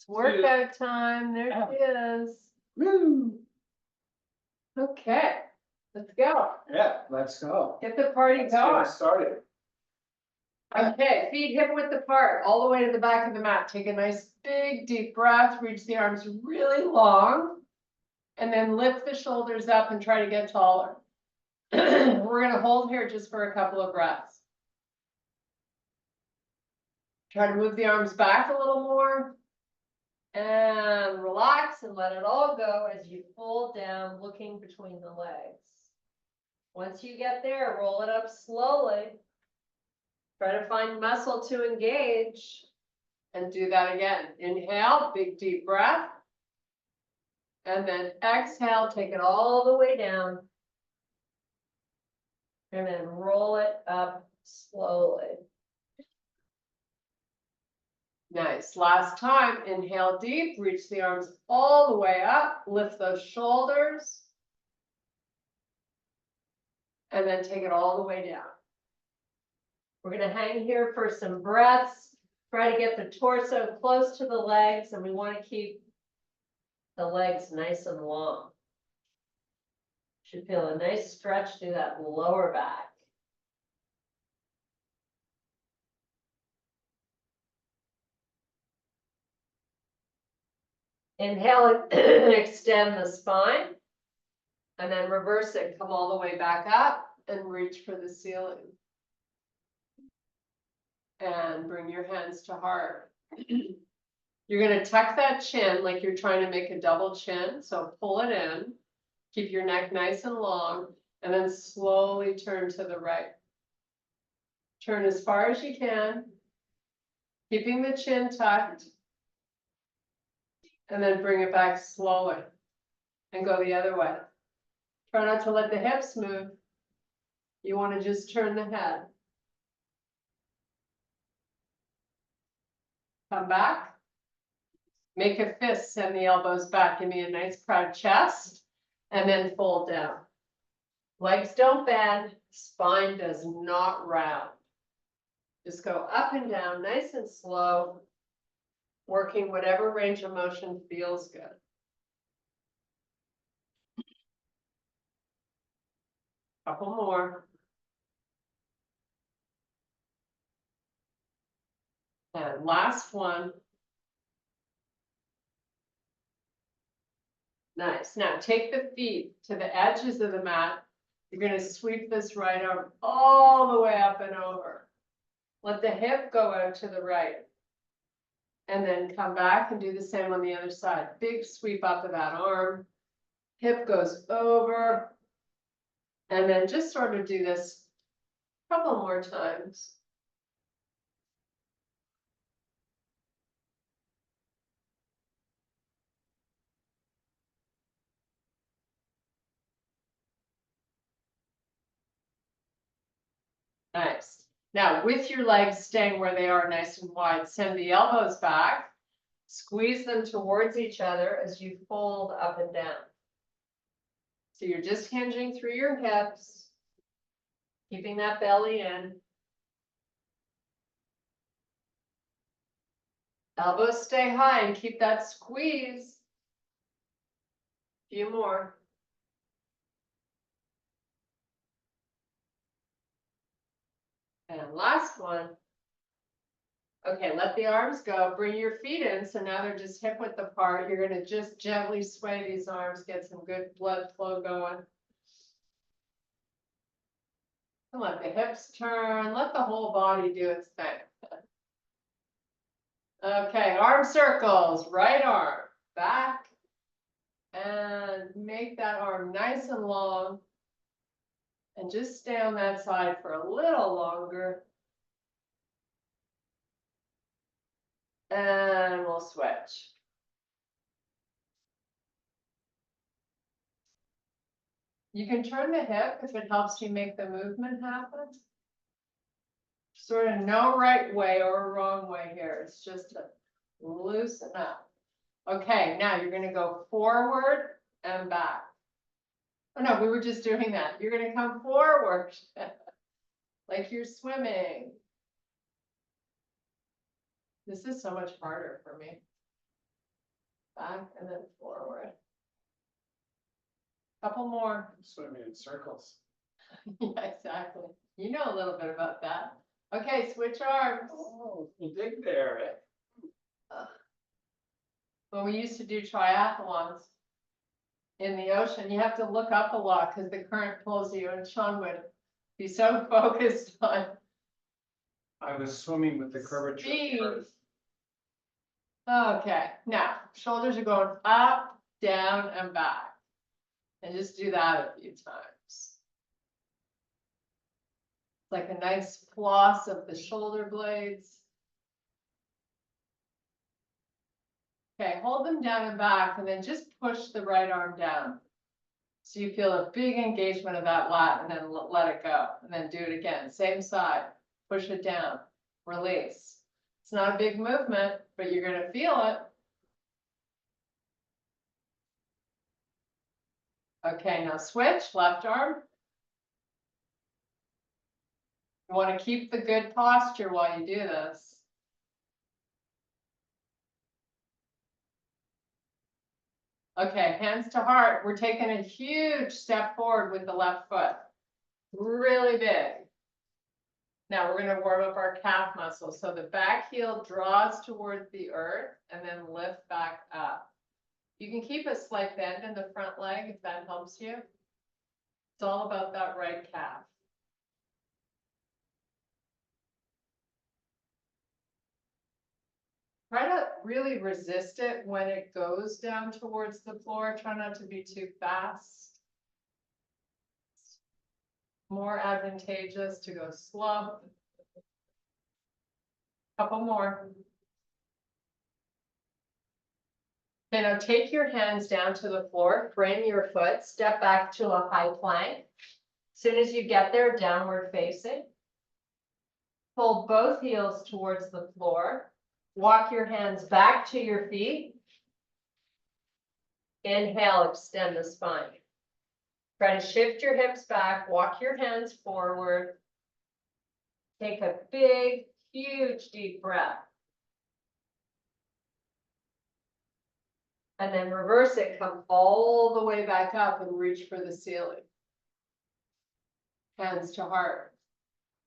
Workout time, there she is. Woo! Okay, let's go. Yeah, let's go. Get the party Let's get going. it started. Okay, feet hip width apart, all the way to the back of the mat. Take a nice big deep breath, reach the arms really long. And then lift the shoulders up and try to get taller. We're gonna hold here just for a couple of breaths. Try to move the arms back a little more. And relax and let it all go as you fold down, looking between the legs. Once you get there, roll it up slowly. Try to find muscle to engage. And do that again. Inhale, big deep breath. And then exhale, take it all the way down. And then roll it up slowly. Nice. Last time, inhale deep, reach the arms all the way up, lift those shoulders. And then take it all the way down. We're going to hang here for some breaths. Try to get the torso close to the legs, and we want to keep the legs nice and long. Should feel a nice stretch through that lower back. Inhale and extend the spine. And then reverse it, come all the way back up and reach for the ceiling. And bring your hands to heart. You're going to tuck that chin like you're trying to make a double chin. So pull it in, keep your neck nice and long, and then slowly turn to the right. Turn as far as you can, keeping the chin tucked. And then bring it back slowly and go the other way. Try not to let the hips move. You want to just turn the head. Come back. Make a fist, send the elbows back. Give me a nice proud chest. And then fold down. Legs don't bend. Spine does not round. Just go up and down, nice and slow. Working whatever range of motion feels good. Couple more. And last one. Nice. Now take the feet to the edges of the mat. You're going to sweep this right arm all the way up and over. Let the hip go out to the right. And then come back and do the same on the other side. Big sweep up of that arm. Hip goes over. And then just sort of do this a couple more times. Nice. Now, with your legs staying where they are nice and wide, send the elbows back. Squeeze them towards each other as you fold up and down. So you're just hinging through your hips, keeping that belly in. Elbows stay high and keep that squeeze. A few more. And last one. Okay, let the arms go. Bring your feet in. So now they're just hip width apart. You're going to just gently sway these arms, get some good blood flow going. And let the hips turn. Let the whole body do its thing. Okay, arm circles. Right arm back. And make that arm nice and long. And just stay on that side for a little longer. And we'll switch. You can turn the hip if it helps you make the movement happen. Sort of no right way or wrong way here. It's just to loosen up. Okay, now you're going to go forward and back. Oh no, we were just doing that. You're going to come forward like you're swimming. This is so much harder for me. back and then forward. Couple more. Swimming in circles. Yeah, exactly. You know a little bit about that. Okay, switch arms. Oh, you dig there, eh? When we used to do triathlons in the ocean, you have to look up a lot because the current pulls you, and Sean would be so focused on I was swimming with the curvature. Speed. first. Okay, now shoulders are going up, down, and back. And just do that a few times. It's like a nice floss of the shoulder blades. Okay, hold them down and back, and then just push the right arm down. So you feel a big engagement of that lat, and then let it go, and then do it again. Same side, push it down, release. It's not a big movement, but you're gonna feel it. Okay, now switch, left arm. You want to keep the good posture while you do this. Okay, hands to heart. We're taking a huge step forward with the left foot. Really big. Now we're going to warm up our calf muscle. So the back heel draws towards the earth and then lift back up. You can keep a slight bend in the front leg if that helps you. It's all about that right calf. Try to really resist it when it goes down towards the floor. Try not to be too fast. More advantageous to go slow. Couple more. Okay, now take your hands down to the floor, frame your foot, step back to a high plank. As soon as you get there, downward facing. Pull both heels towards the floor. Walk your hands back to your feet. Inhale, extend the spine. Try to shift your hips back, walk your hands forward. Take a big, huge, deep breath. And then reverse it, come all the way back up and reach for the ceiling. Hands to heart.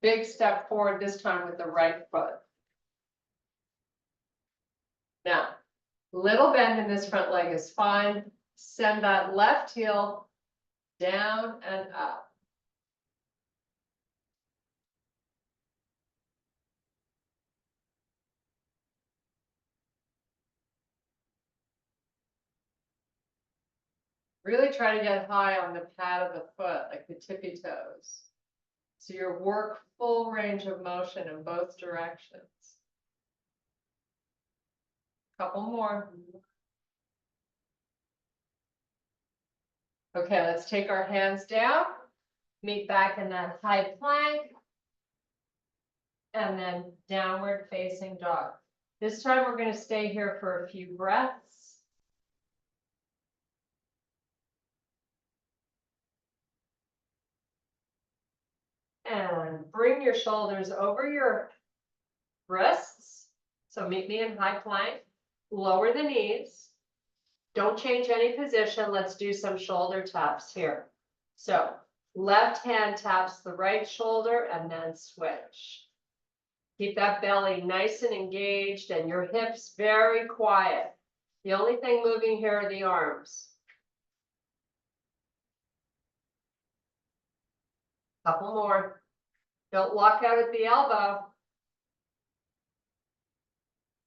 Big step forward, this time with the right foot. Now, little bend in this front leg is fine. Send that left heel down and up. Really try to get high on the pad of the foot, like the tippy toes. So you work full range of motion in both directions. Couple more. Okay, let's take our hands down, meet back in that high plank, and then downward facing dog. This time we're going to stay here for a few breaths. And bring your shoulders over your wrists. So meet me in high plank. Lower the knees. Don't change any position. Let's do some shoulder taps here. So left hand taps the right shoulder and then switch. Keep that belly nice and engaged and your hips very quiet. The only thing moving here are the arms. Couple more. Don't lock out at the elbow.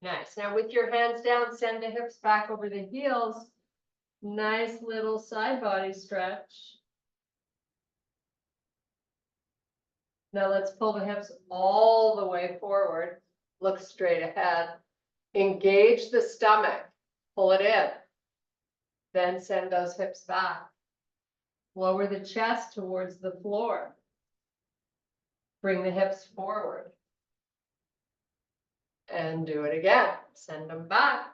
Nice. Now with your hands down, send the hips back over the heels. Nice little side body stretch. Now let's pull the hips all the way forward. Look straight ahead. Engage the stomach. Pull it in. Then send those hips back. Lower the chest towards the floor. Bring the hips forward. And do it again. Send them back.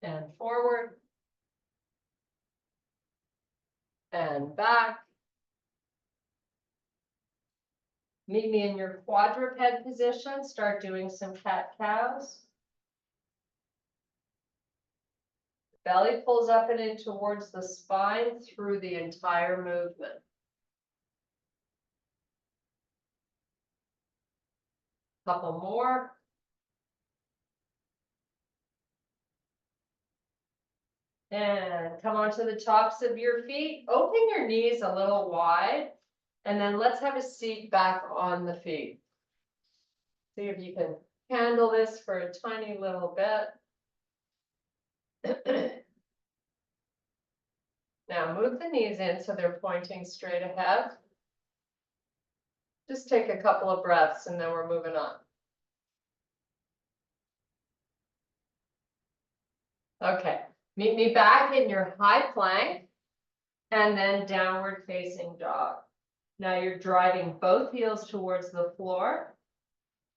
And forward. And back. Meet me in your quadruped position. Start doing some cat-cows. Belly pulls up and in towards the spine through the entire movement. Couple more. And come onto the tops of your feet. Open your knees a little wide. And then let's have a seat back on the feet. See if you can handle this for a tiny little bit. Now move the knees in so they're pointing straight ahead. Just take a couple of breaths and then we're moving on. Okay, meet me back in your high plank and then downward facing dog. Now you're driving both heels towards the floor.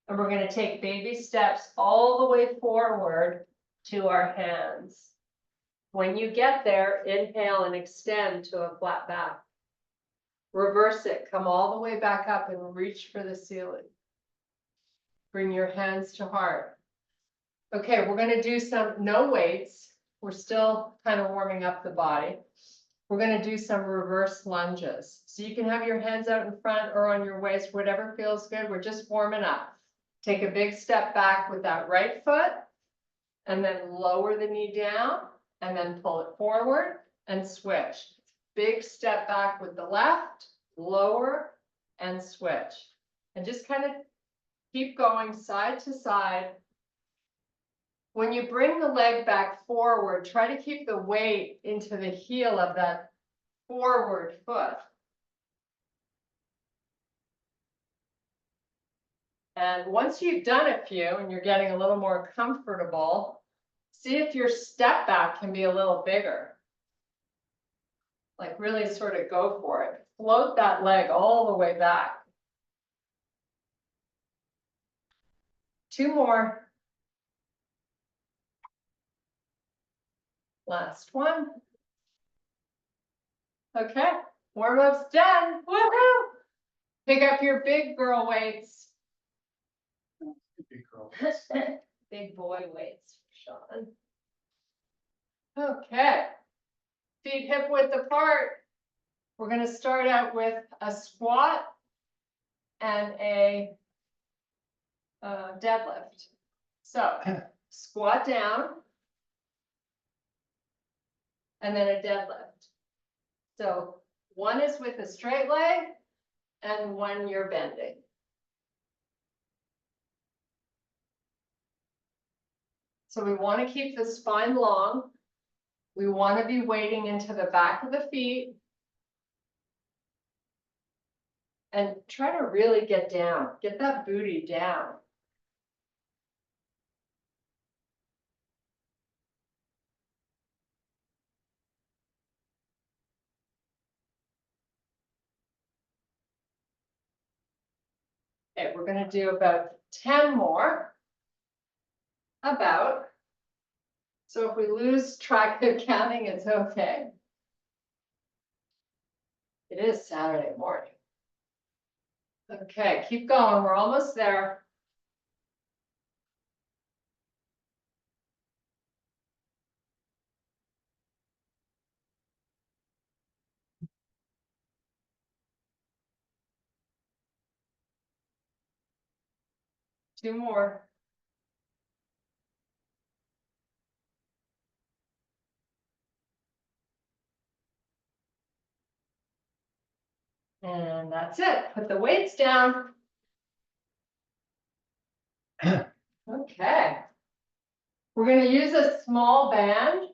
And we're going to take baby steps all the way forward to our hands. When you get there, inhale and extend to a flat back. Reverse it, come all the way back up and reach for the ceiling. Bring your hands to heart. Okay, we're going to do some no weights. We're still kind of warming up the body. We're going to do some reverse lunges. So you can have your hands out in front or on your waist, whatever feels good. We're just warming up. Take a big step back with that right foot and then lower the knee down and then pull it forward and switch. Big step back with the left, lower and switch. And just kind of keep going side to side. When you bring the leg back forward, try to keep the weight into the heel of that forward foot. And once you've done a few and you're getting a little more comfortable, see if your step back can be a little bigger. Like really sort of go for it. Float that leg all the way back. 2 more. Last one. Okay, warm-up's done. Woohoo! Pick up your big girl weights. Big girl. Big boy weights for Sean. Okay. Feet hip width apart. We're going to start out with a squat and a deadlift. So squat down and then a deadlift. So one is with a straight leg and one you're bending. So we want to keep the spine long. We want to be weighting into the back of the feet. And try to really get down, get that booty down. Okay, we're going to do about 10 more. About. So if we lose track of counting, it's okay. It is Saturday morning. Okay, keep going. We're almost there. Two more. And that's it. Put the weights down. Okay. We're going to use a small band.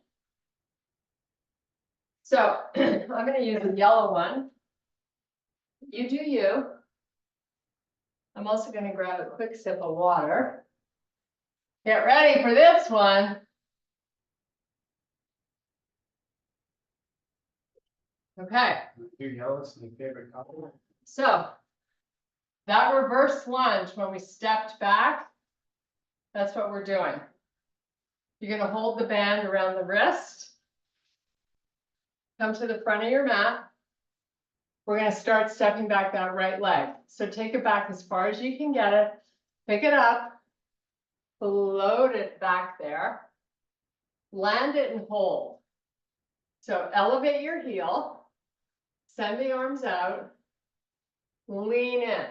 So I'm going to use a yellow one. You do you. I'm also going to grab a quick sip of water. Get ready for this one. Okay. Your yellow's my favorite color. So that reverse lunge, when we stepped back, that's what we're doing. You're going to hold the band around the wrist. Come to the front of your mat. We're going to start stepping back that right leg. So take it back as far as you can get it. Pick it up. Float it back there. land it and hold. So elevate your heel, send the arms out, lean in.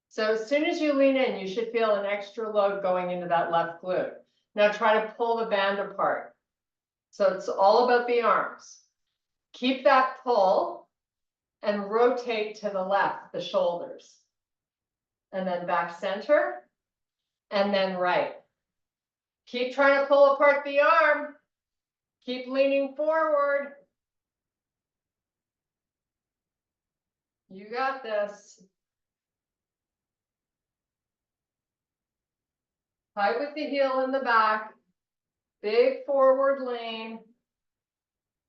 So as soon as you lean in, you should feel an extra load going into that left glute. Now try to pull the band apart. So it's all about the arms. Keep that pull and rotate to the left, the shoulders. And then back center, and then right. Keep trying to pull apart the arm. Keep leaning forward. You got this. Tight with the heel in the back. Big forward lean.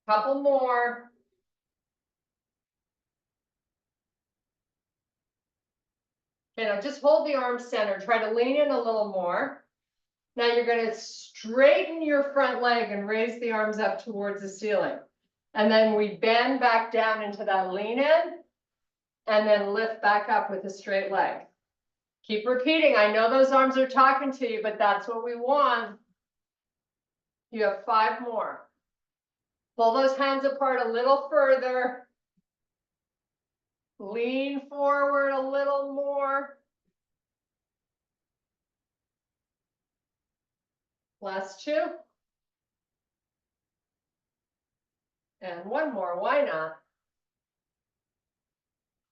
Couple more. Okay, now just hold the arms centered. Try to lean in a little more. Now you're going to straighten your front leg and raise the arms up towards the ceiling. And then we bend back down into that lean in and then lift back up with a straight leg. Keep repeating. I know those arms are talking to you, but that's what we want. You have 5 more. Pull those hands apart a little further. Lean forward a little more. Last 2. And 1 more, why not?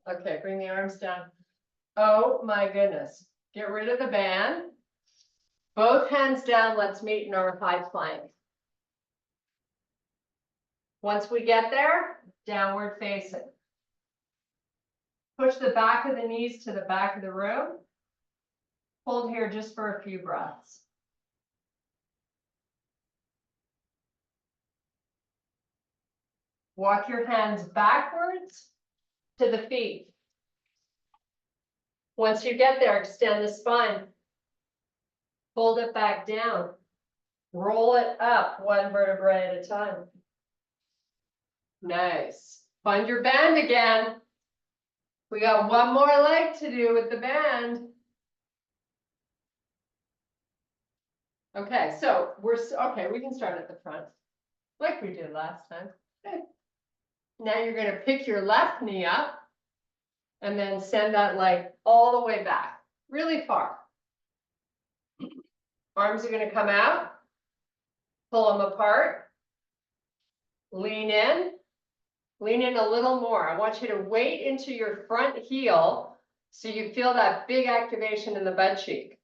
Okay, bring the arms down. Oh my goodness. Get rid of the band. Both hands down, let's meet in our high plank. Once we get there, downward facing. Push the back of the knees to the back of the room. Hold here just for a few breaths. Walk your hands backwards to the feet. Once you get there, extend the spine. Fold it back down. Roll it up 1 vertebrae at a time. Nice. Find your band again. We got 1 more leg to do with the band. Okay, so okay, we can start at the front, like we did last time. Okay. Now you're going to pick your left knee up and then send that leg all the way back, really far. Arms are going to come out, pull them apart, lean in a little more. I want you to weight into your front heel so you feel that big activation in the butt cheek.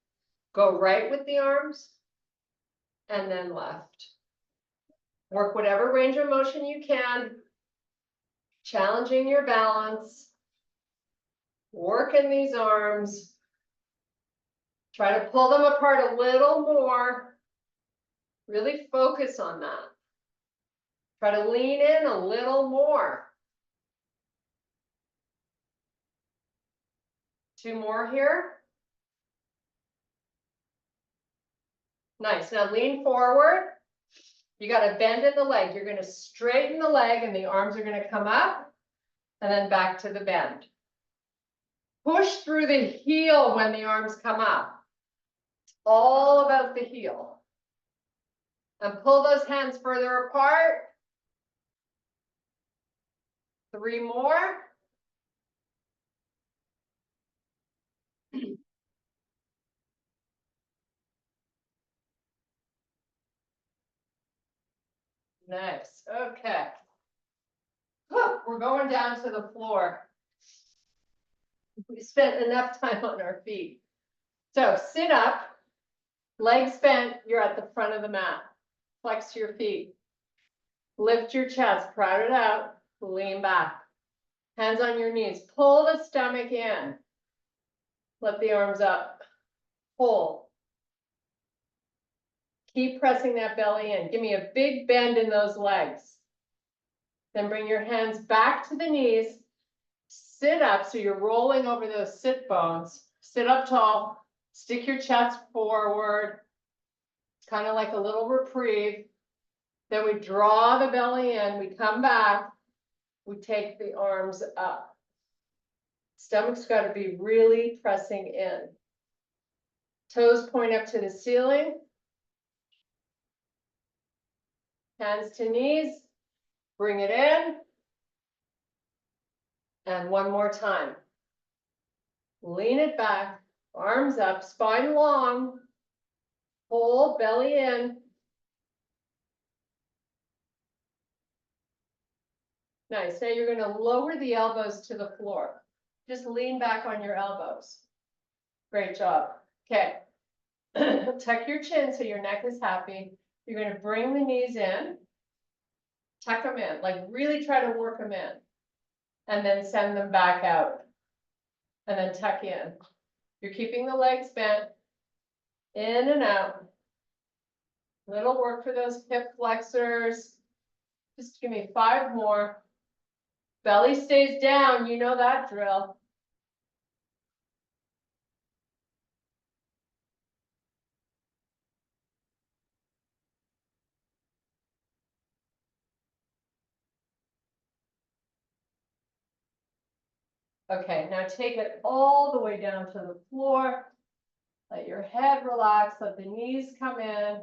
Go right with the arms and then left. Work whatever range of motion you can, challenging your balance, working these arms. Try to pull them apart a little more. Really focus on that. Try to lean in a little more. 2 more here. Nice. Now lean forward. You got to bend in the leg. You're going to straighten the leg and the arms are going to come up and then back to the bend. Push through the heel when the arms come up. It's all about the heel. And pull those hands further apart. 3 more. Nice. Okay. Whew, we're going down to the floor. We spent enough time on our feet. So sit up, legs bent, you're at the front of the mat. Flex your feet. Lift your chest, crowd it out, lean back. Hands on your knees, pull the stomach in. Let the arms up, pull. Keep pressing that belly in. Give me a big bend in those legs. Then bring your hands back to the knees. Sit up, so you're rolling over those sit bones. Sit up tall, stick your chest forward. It's kind of like a little reprieve. Then we draw the belly in, we come back, we take the arms up. Stomach's got to be really pressing in. Toes point up to the ceiling. Hands to knees, bring it in. And one more time. Lean it back, arms up, spine long. Hold, belly in. Nice. Now you're going to lower the elbows to the floor. Just lean back on your elbows. Great job. Okay. Tuck your chin so your neck is happy. You're going to bring the knees in. Tuck them in, like really try to work them in. And then send them back out. And then tuck in. You're keeping the legs bent. In and out. Little work for those hip flexors. Just give me 5 more. Belly stays down, you know that drill. Okay, now take it all the way down to the floor. Let your head relax, let the knees come in.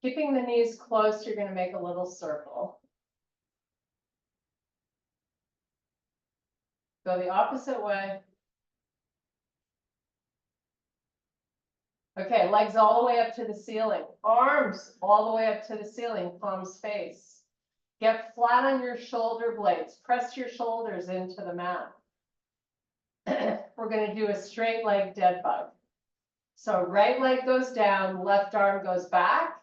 Keeping the knees close, you're going to make a little circle. Go the opposite way. Okay, legs all the way up to the ceiling. Arms all the way up to the ceiling, palms face. Get flat on your shoulder blades. Press your shoulders into the mat. We're going to do a straight leg dead bug. So right leg goes down, left arm goes back,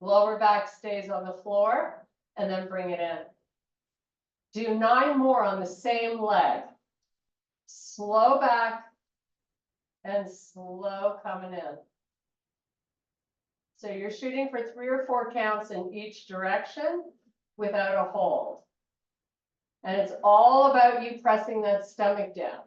lower back stays on the floor, and then bring it in. Do 9 more on the same leg. Slow back and slow coming in. So you're shooting for 3 or 4 counts in each direction without a hold. And it's all about you pressing that stomach down.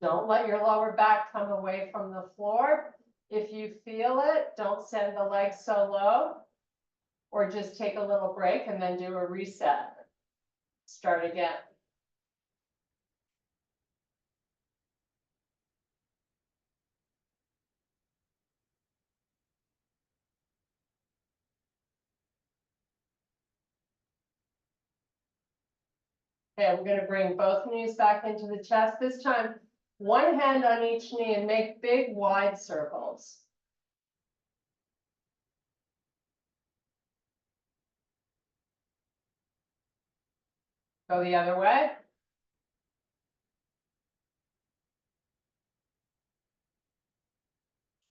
Don't let your lower back come away from the floor. If you feel it, don't send the legs so low, or just take a little break and then do a reset. Start again. Okay, we're going to bring both knees back into the chest. This time, one hand on each knee and make big wide circles. Go the other way.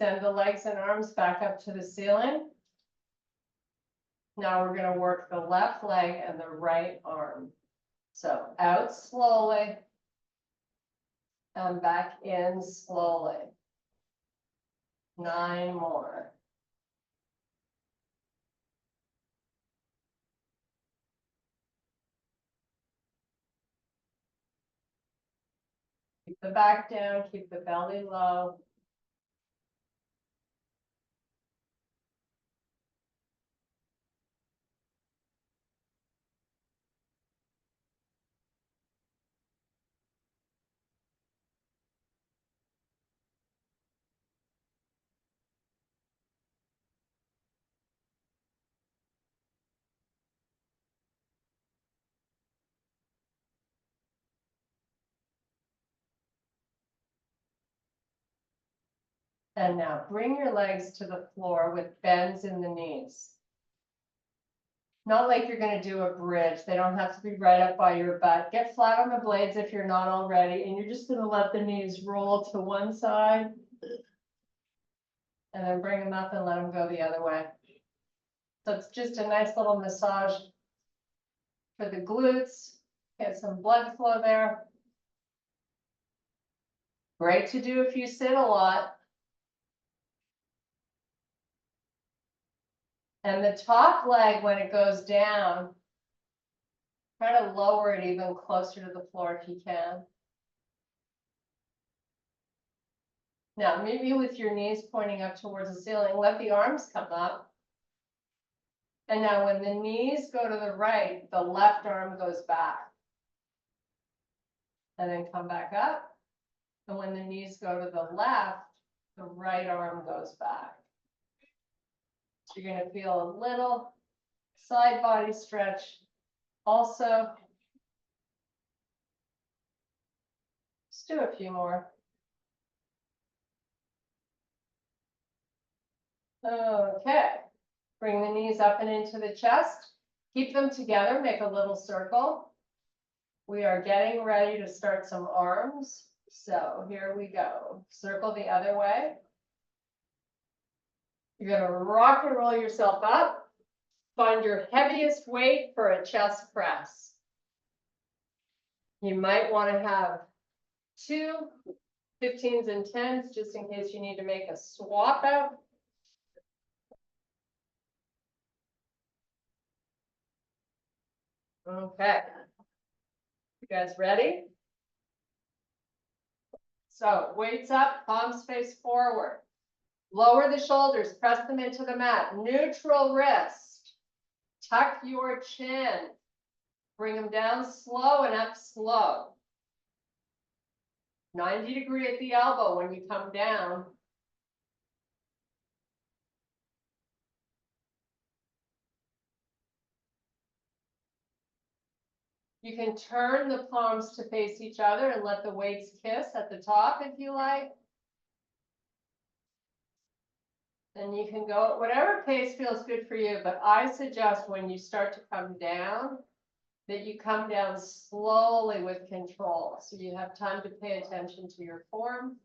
Send the legs and arms back up to the ceiling. Now we're going to work the left leg and the right arm. So out slowly and back in slowly. 9 more. Keep the back down, keep the belly low. And now bring your legs to the floor with bends in the knees. Not like you're going to do a bridge. They don't have to be right up by your butt. Get flat on the blades if you're not already, and you're just going to let the knees roll to one side. And then bring them up and let them go the other way. So it's just a nice little massage for the glutes. Get some blood flow there. Great to do if you sit a lot. And the top leg, when it goes down, try to lower it even closer to the floor if you can. Now, maybe with your knees pointing up towards the ceiling, let the arms come up. And now when the knees go to the right, the left arm goes back. and then come back up. And when the knees go to the left, the right arm goes back. So you're gonna feel a little side body stretch also. Let's do a few more. Okay, bring the knees up and into the chest. Keep them together, make a little circle. We are getting ready to start some arms. So here we go. Circle the other way. You're gonna rock and roll yourself up. Find your heaviest weight for a chest press. You might want to have 2 15s and 10s just in case you need to make a swap out. Okay. You guys ready? So weights up, palms face forward. Lower the shoulders, press them into the mat. Neutral wrist. Tuck your chin. Bring them down slow and up slow. 90-degree at the elbow when you come down. You can turn the palms to face each other and let the weights kiss at the top if you like. And you can go at whatever pace feels good for you, but I suggest when you start to come down, that you come down slowly with control, so you have time to pay attention to your form.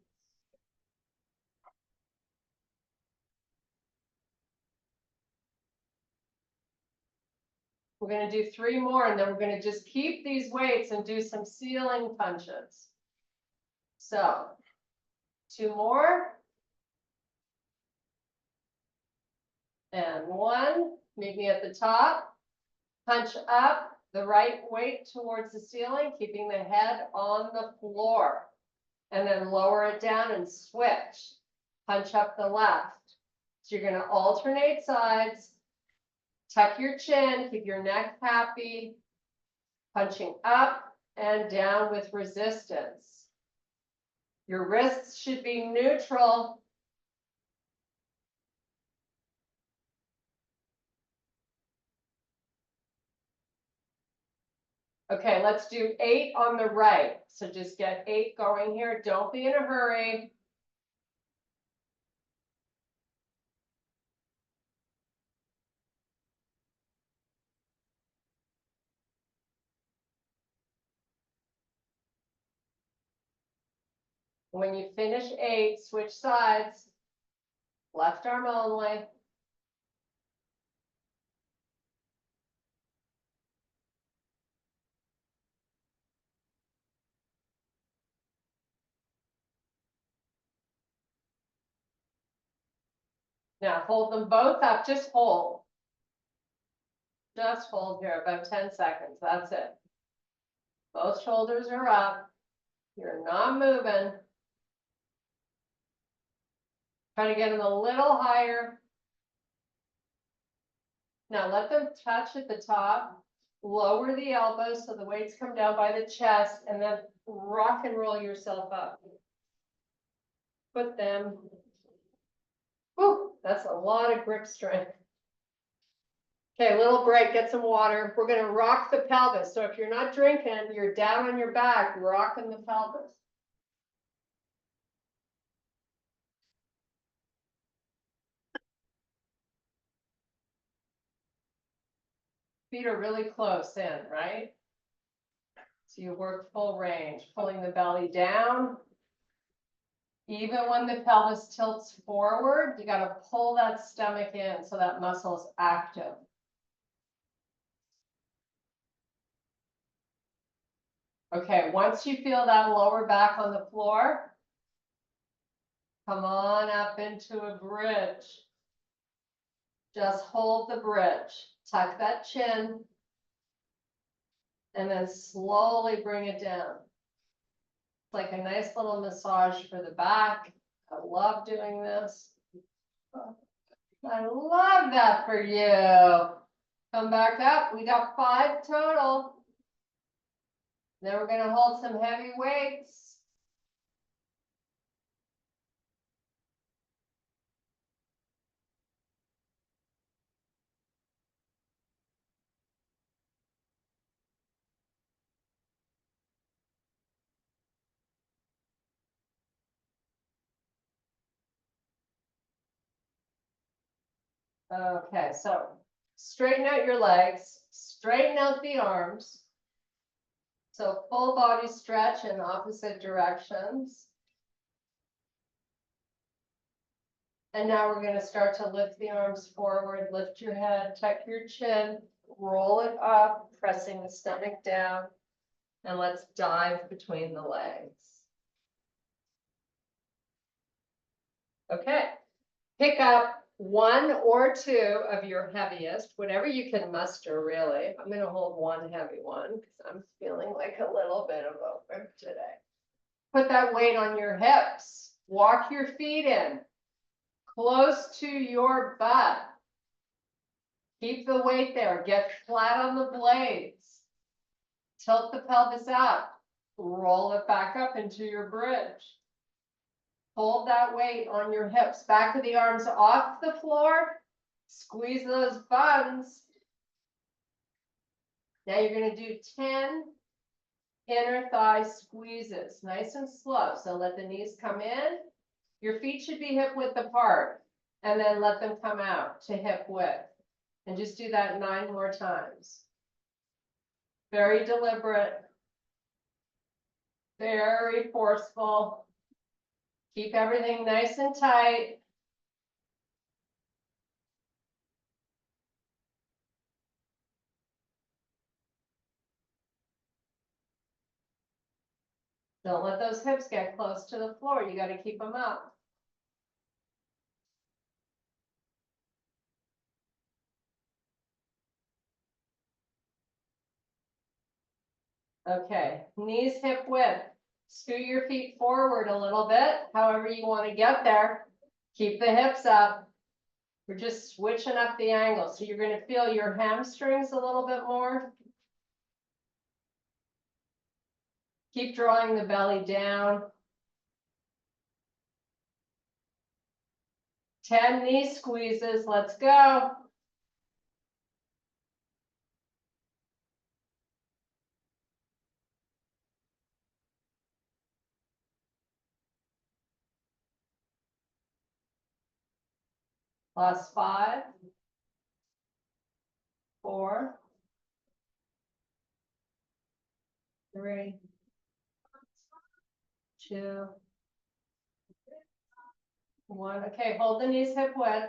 We're going to do 3 more, and then we're going to just keep these weights and do some ceiling punches. So 2 more. And 1, meet me at the top. Punch up the right weight towards the ceiling, keeping the head on the floor. And then lower it down and switch. Punch up the left. So you're going to alternate sides. Tuck your chin, keep your neck happy. Punching up and down with resistance. Your wrists should be neutral. Okay, let's do 8 on the right. So just get 8 going here. Don't be in a hurry. When you finish 8, switch sides. Left arm only. Now hold them both up, just hold. Just hold here, about 10 seconds, that's it. Both shoulders are up. You're not moving. Try to get them a little higher. Now let them touch at the top. Lower the elbows so the weights come down by the chest, and then rock and roll yourself up. Put them. Whew, that's a lot of grip strength. Okay, little break, get some water. We're gonna rock the pelvis. So if you're not drinking, you're down on your back, rocking the pelvis. Feet are really close in, right? So you work full range, pulling the belly down. Even when the pelvis tilts forward, you gotta pull that stomach in so that muscle is active. Okay, once you feel that lower back on the floor, come on up into a bridge. Just hold the bridge, tuck that chin, and then slowly bring it down. It's like a nice little massage for the back. I love doing this. I love that for you. Come back up. We got 5 total. Then we're gonna hold some heavy weights. Okay, so straighten out your legs, straighten out the arms. So full body stretch in opposite directions. And now we're going to start to lift the arms forward, lift your head, tuck your chin, roll it up, pressing the stomach down. And let's dive between the legs. Okay, pick up one or two of your heaviest, whatever you can muster really. I'm going to hold one heavy one because I'm feeling like a little bit of a whip today. Put that weight on your hips. Walk your feet in. Close to your butt. Keep the weight there. Get flat on the blades. Tilt the pelvis up. Roll it back up into your bridge. Hold that weight on your hips. Back of the arms off the floor. Squeeze those buns. Now you're going to do 10 inner thigh squeezes. Nice and slow. So let the knees come in. Your feet should be hip width apart. And then let them come out to hip width. And just do that 9 more times. Very deliberate. Very forceful. Keep everything nice and tight. Don't let those hips get close to the floor. You got to keep them up. Okay, knees hip width. Scoot your feet forward a little bit, however you want to get there. Keep the hips up. We're just switching up the angle. So you're going to feel your hamstrings a little bit more. Keep drawing the belly down. 10 knee squeezes. Let's go. Last 5, 4, 3, 2, 1. Okay, hold the knees hip width.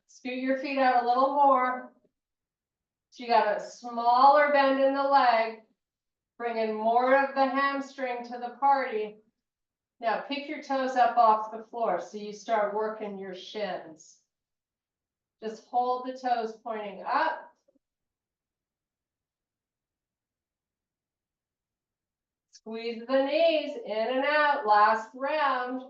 Scoot your feet out a little more. So you got a smaller bend in the leg. Bring in more of the hamstring to the party. Now pick your toes up off the floor so you start working your shins. Just hold the toes pointing up. Squeeze the knees in and out. Last round.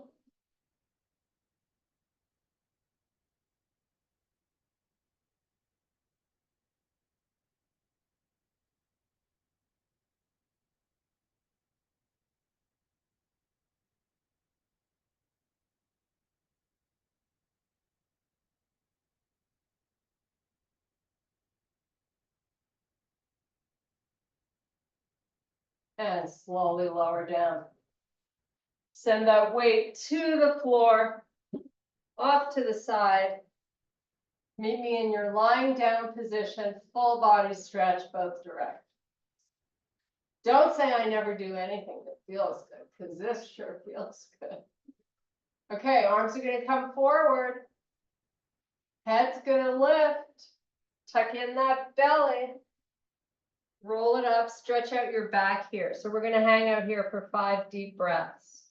And slowly lower down. Send that weight to the floor, off to the side. Meet me in your lying down position, full body stretch both directions. Don't say I never do anything that feels good, because this sure feels good. Okay, arms are going to come forward. Head's going to lift. Tuck in that belly. Roll it up, stretch out your back here. So we're going to hang out here for 5 deep breaths.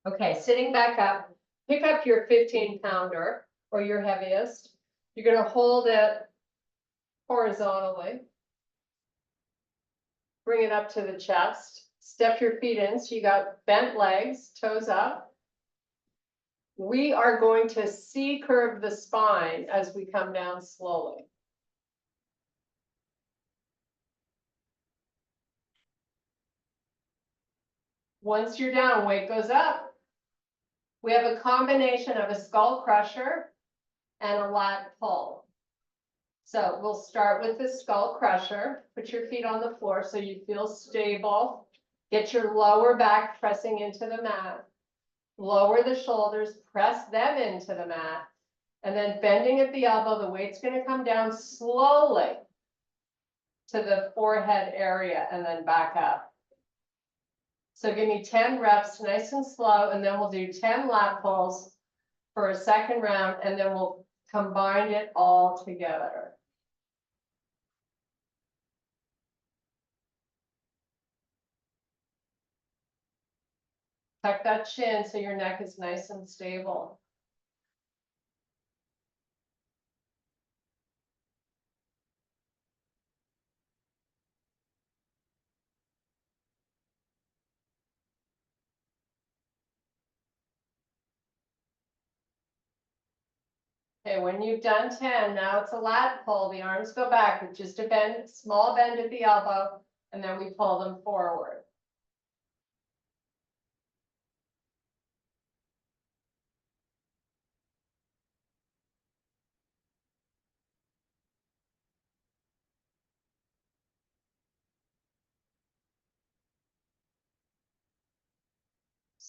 Okay, sitting back up, pick up your 15-pounder or your heaviest. You're going to hold it horizontally. Bring it up to the chest. Step your feet in so you got bent legs, toes up. we are going to C-curve the spine as we come down slowly. Once you're down, weight goes up. We have a combination of a skull crusher and a lat pull. So we'll start with the skull crusher. Put your feet on the floor so you feel stable. Get your lower back pressing into the mat. Lower the shoulders, press them into the mat. And then bending at the elbow, the weight's going to come down slowly to the forehead area and then back up. So give me 10 reps, nice and slow, and then we'll do 10 lat pulls for a second round, and then we'll combine it all together. Tuck that chin so your neck is nice and stable. Okay, when you've done 10, now it's a lat pull. The arms go back with just a bend, small bend at the elbow, and then we pull them forward.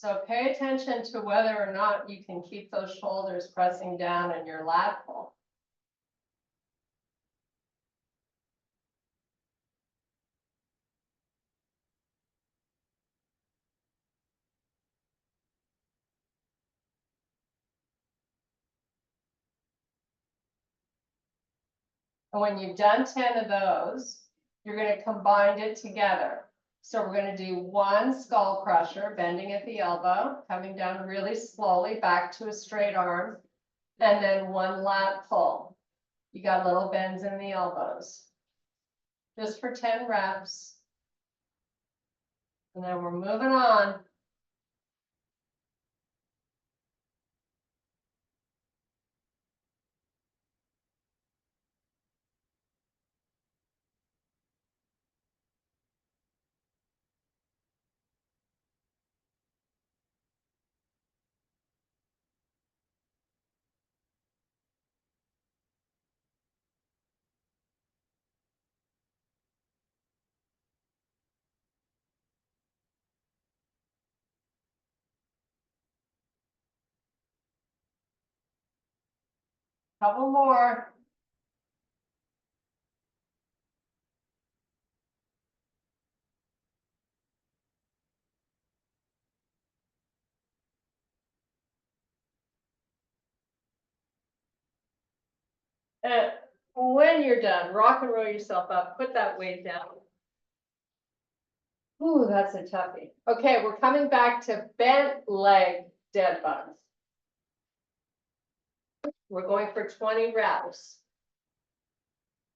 So pay attention to whether or not you can keep those shoulders pressing down in your lat pull. And when you've done 10 of those, you're going to combine it together. So we're going to do one skull crusher, bending at the elbow, coming down really slowly back to a straight arm, and then one lat pull. You got little bends in the elbows. Just for 10 reps. And then we're moving on. Couple more. And when you're done, rock and roll yourself up, put that weight down. Ooh, that's a toughie. Okay, we're coming back to bent leg dead bugs. We're going for 20 reps.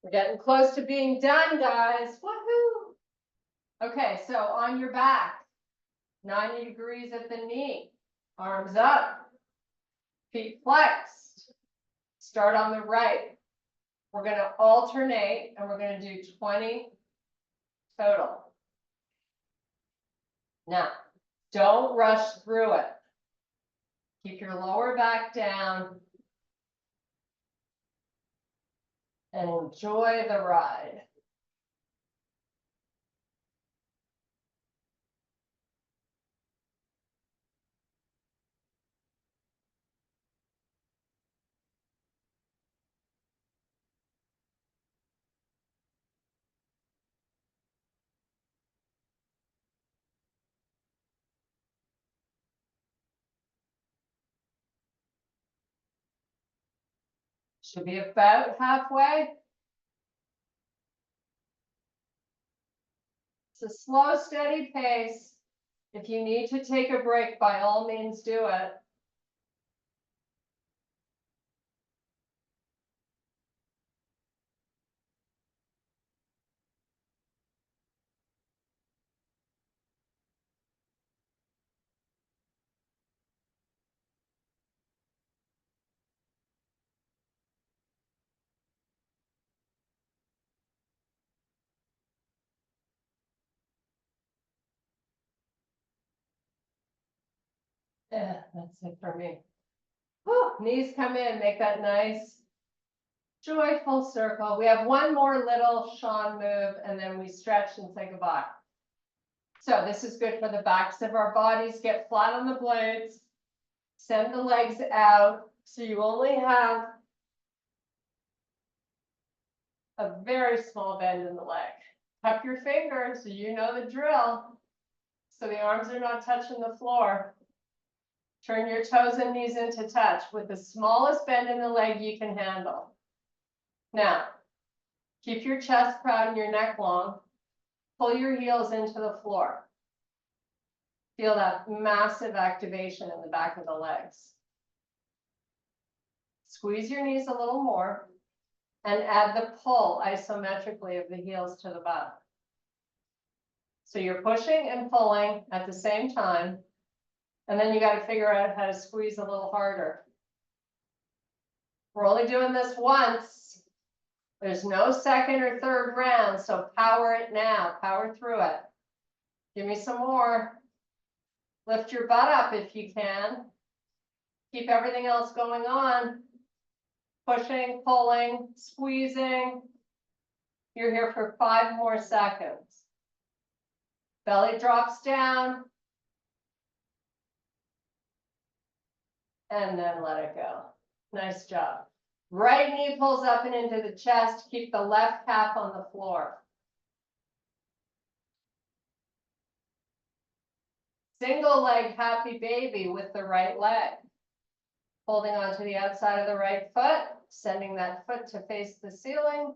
We're getting close to being done, guys. Woohoo! Okay, so on your back, 90 degrees at the knee, arms up, feet flexed. Start on the right. We're going to alternate and we're going to do 20 total. Now, don't rush through it. Keep your lower back down and enjoy the ride. Should be about halfway. It's a slow, steady pace. If you need to take a break, by all means do it. Yeah, that's it for me. Whew, knees come in, make that nice, joyful circle. We have one more little Sean move, and then we stretch and say goodbye. So this is good for the backs of our bodies. Get flat on the blades. Send the legs out, so you only have a very small bend in the leg. Tuck your fingers, so you know the drill. So the arms are not touching the floor. Turn your toes and knees into touch with the smallest bend in the leg you can handle. Now, keep your chest proud and your neck long. Pull your heels into the floor. Feel that massive activation in the back of the legs. Squeeze your knees a little more and add the pull isometrically of the heels to the butt. So you're pushing and pulling at the same time, and then you got to figure out how to squeeze a little harder. We're only doing this once. There's no second or third round, so power it now, power through it. Give me some more. Lift your butt up if you can. Keep everything else going on. Pushing, pulling, squeezing. You're here for 5 more seconds. Belly drops down. And then let it go. Nice job. Right knee pulls up and into the chest. Keep the left calf on the floor. Single leg happy baby with the right leg. Holding onto the outside of the right foot, sending that foot to face the ceiling.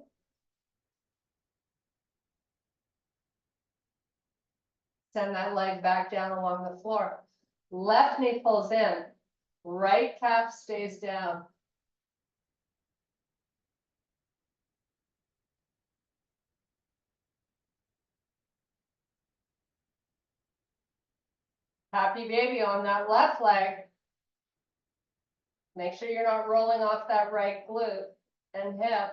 Send that leg back down along the floor. Left knee pulls in. Right calf stays down. Happy baby on that left leg. Make sure you're not rolling off that right glute and hip.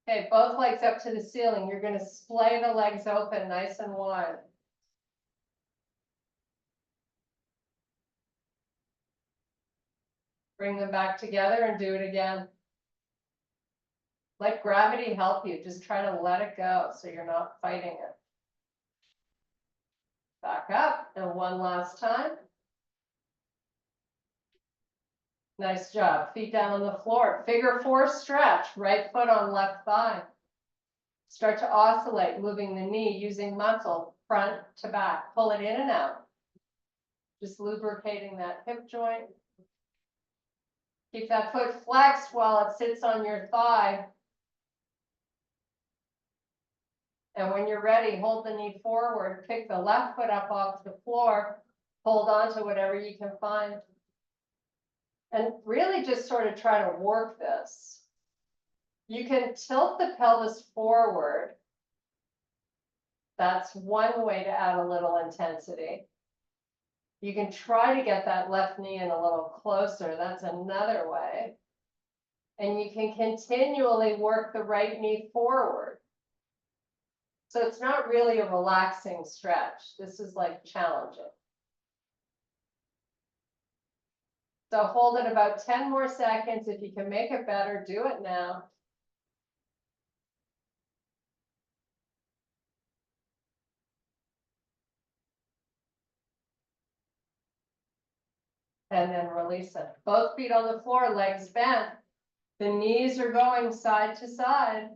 Okay, both legs up to the ceiling. You're going to splay the legs open nice and wide. Bring them back together and do it again. Let gravity help you. Just try to let it go so you're not fighting it. Back up, and one last time. Nice job. Feet down on the floor. Figure 4 stretch. Right foot on left thigh. Start to oscillate, moving the knee, using muscle, front to back. Pull it in and out. Just lubricating that hip joint. Keep that foot flexed while it sits on your thigh. And when you're ready, hold the knee forward, pick the left foot up off the floor, hold on to whatever you can find. And really just sort of try to work this. You can tilt the pelvis forward. That's one way to add a little intensity. You can try to get that left knee in a little closer. That's another way. And you can continually work the right knee forward. So it's not really a relaxing stretch. This is like challenging. So hold it about 10 more seconds. If you can make it better, do it now. And then release it. Both feet on the floor, legs bent. The knees are going side to side.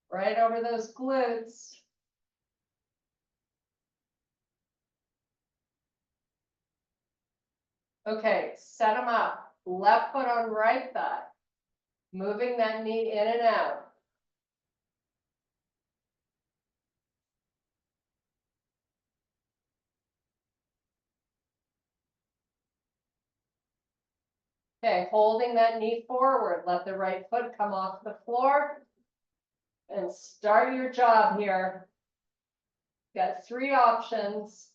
Right over those glutes. Okay, set them up. Left foot on right thigh. Moving that knee in and out. Okay, holding that knee forward. Let the right foot come off the floor. And start your job here. Got 3 options.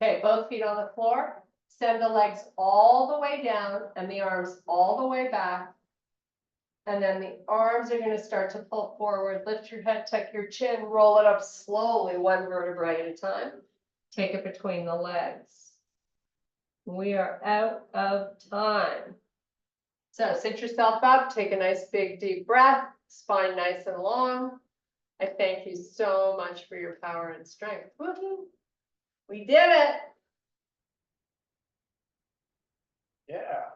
Okay, both feet on the floor. Send the legs all the way down and the arms all the way back. And then the arms are gonna start to pull forward. Lift your head, tuck your chin, roll it up slowly, one vertebrae at a time. Take it between the legs. We are out of time. So sit yourself up, take a nice big deep breath, spine nice and long. I thank you so much for your power and strength. Woohoo! We did it. Yeah.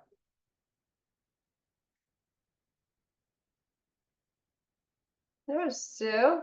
There's Sue.